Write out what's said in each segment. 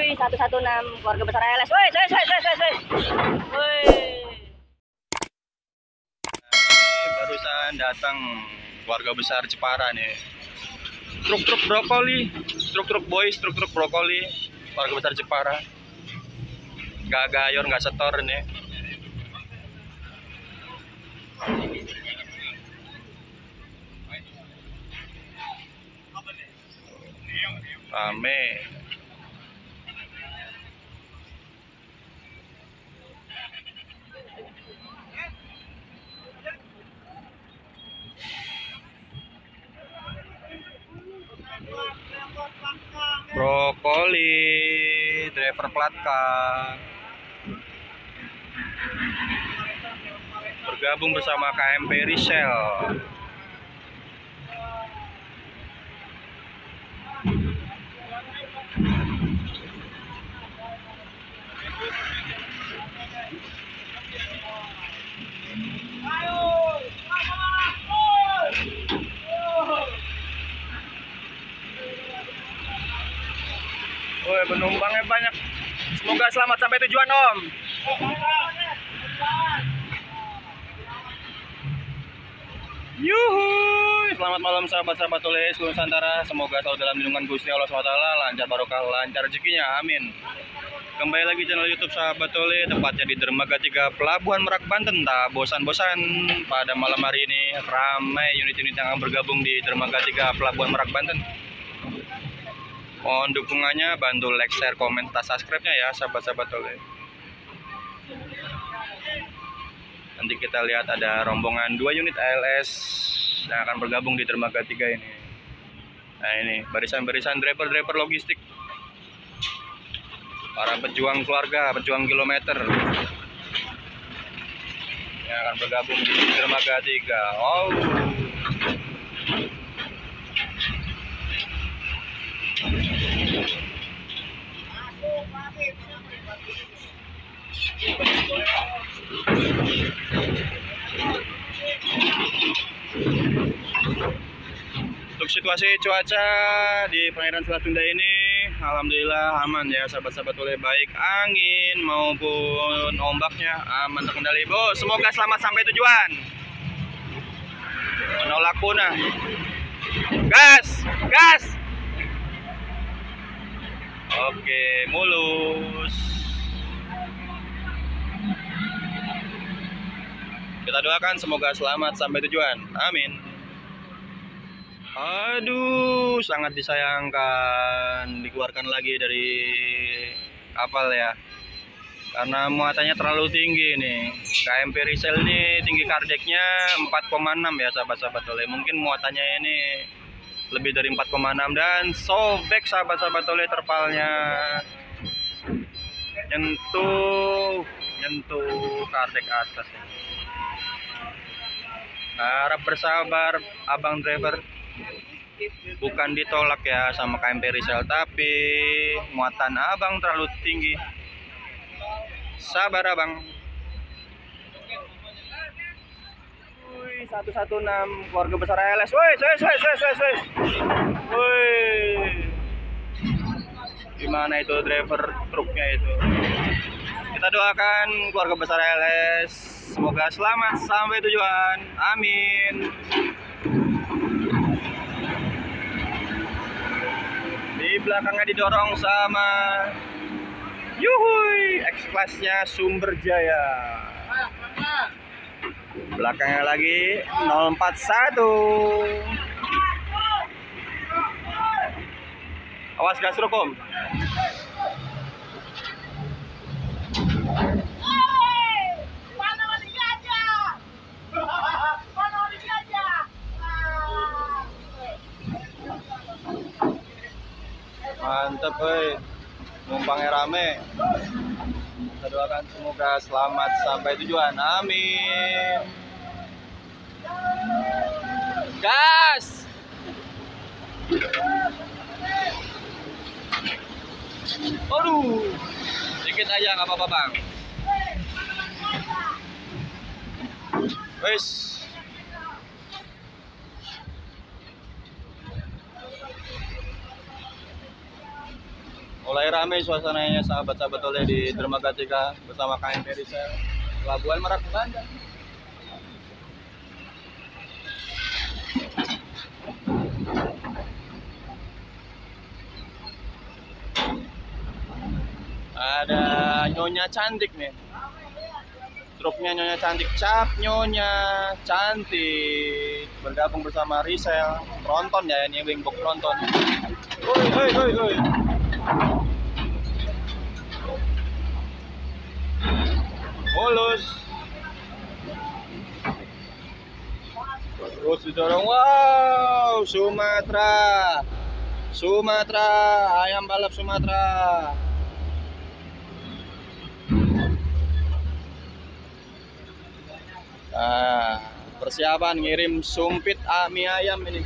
Woi, 116 keluarga besar LS. Woi. Woi. Barusan datang keluarga besar Jepara nih. Truk-truk brokoli, truk-truk boys, truk-truk brokoli, keluarga besar Jepara. Nggak gayor, nggak setor nih. Rame. Brokoli, driver plat K. Bergabung bersama KMP Resell. Woi, penumpangnya banyak. Semoga selamat sampai tujuan, Om. Yuhu. Selamat malam sahabat-sahabat oleh seluruh Nusantara. Semoga selalu dalam lindungan Gusti Allah SWT, lancar barokah, lancar rezekinya. Amin. Kembali lagi channel YouTube Sahabat Tole, tepatnya di Dermaga 3 Pelabuhan Merak, Banten. Tak bosan-bosan pada malam hari ini ramai unit-unit yang akan bergabung di Dermaga 3 Pelabuhan Merak, Banten. Mohon dukungannya, bantu like, share, komen, subscribe-nya ya sahabat-sahabat Tole. Nanti kita lihat ada rombongan 2 unit ALS yang akan bergabung di Dermaga 3 ini. Nah ini barisan-barisan driver-driver logistik, para pejuang keluarga, pejuang kilometer yang akan bergabung di Dermaga 3. Oh. Untuk situasi cuaca di perairan Selat Sunda ini alhamdulillah aman ya sahabat-sahabat oleh, baik angin maupun ombaknya aman terkendali. Bos, semoga selamat sampai tujuan. Menolak punah. Gas. Oke, mulus. Kita doakan semoga selamat sampai tujuan. Amin. Aduh, sangat disayangkan dikeluarkan lagi dari kapal ya, karena muatannya terlalu tinggi nih. KMP Resell ini tinggi kardeknya 4,6 ya sahabat-sahabat oleh. Mungkin muatannya ini lebih dari 4,6 dan sobek sahabat-sahabat oleh, terpalnya nyentuh kardek atas. Harap bersabar abang driver, bukan ditolak ya sama KMP Resell, tapi muatan abang terlalu tinggi. Sabar abang. Woi, 116 keluarga besar LS. Woi. Gimana itu driver truknya itu? Kita doakan keluarga besar LS semoga selamat sampai tujuan. Amin. Di belakangnya didorong sama Yuhui X-Class-nya Sumber Jaya. Belakangnya lagi 041. Awas gas rukum. Mantap, penumpangnya rame. Kita doakan semoga selamat sampai tujuan. Amin. Gas. Aduh, dikit aja nggak apa-apa bang. Wes. Mulai ramai suasananya sahabat-sahabat oleh di dermaga 3 bersama KMP Risel Pelabuhan Merak Banten. Ada Nyonya Cantik nih. Truknya Nyonya Cantik, cap Nyonya Cantik bergabung bersama Risel Tronton ya, ini wingbox Tronton. Woi. Mulus. Terus didorong. Wow, Sumatera, ayam balap Sumatera. Nah, persiapan ngirim sumpit mie ayam ini.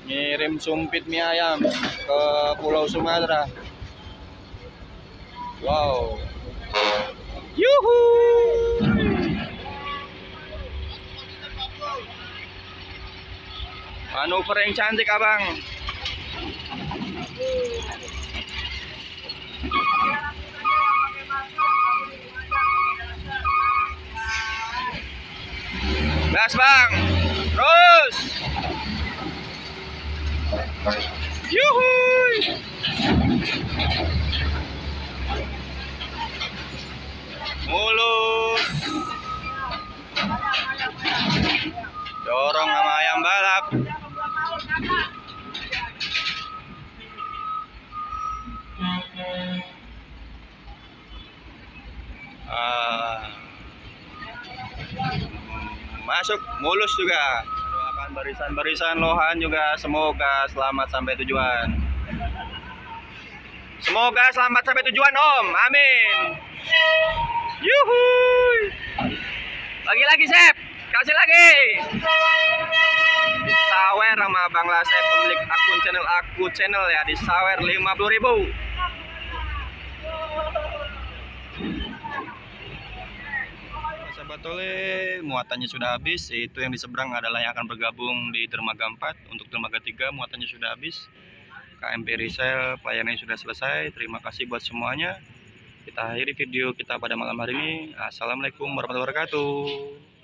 Ngirim sumpit mie ayam ke Pulau Sumatera. Wow. Yuhu. Manuver yang cantik, Abang. Gas, Bang. Terus. Yuhuy. Mulus. Dorong sama ayam balap. Masuk mulus juga. Doakan barisan-barisan Lohan juga semoga selamat sampai tujuan. Semoga selamat sampai tujuan, Om. Amin. Yuhuy. Lagi-lagi, Sep. Kasih lagi. Disawer sama Bang Lasep, pemilik akun channel ya, disawer 50.000. Sahabat Oleh, muatannya sudah habis. Itu yang di seberang adalah yang akan bergabung di dermaga 4. Untuk dermaga 3 muatannya sudah habis. KMP Risel pelayanannya sudah selesai. Terima kasih buat semuanya. Kita akhiri video kita pada malam hari ini. Assalamualaikum warahmatullahi wabarakatuh.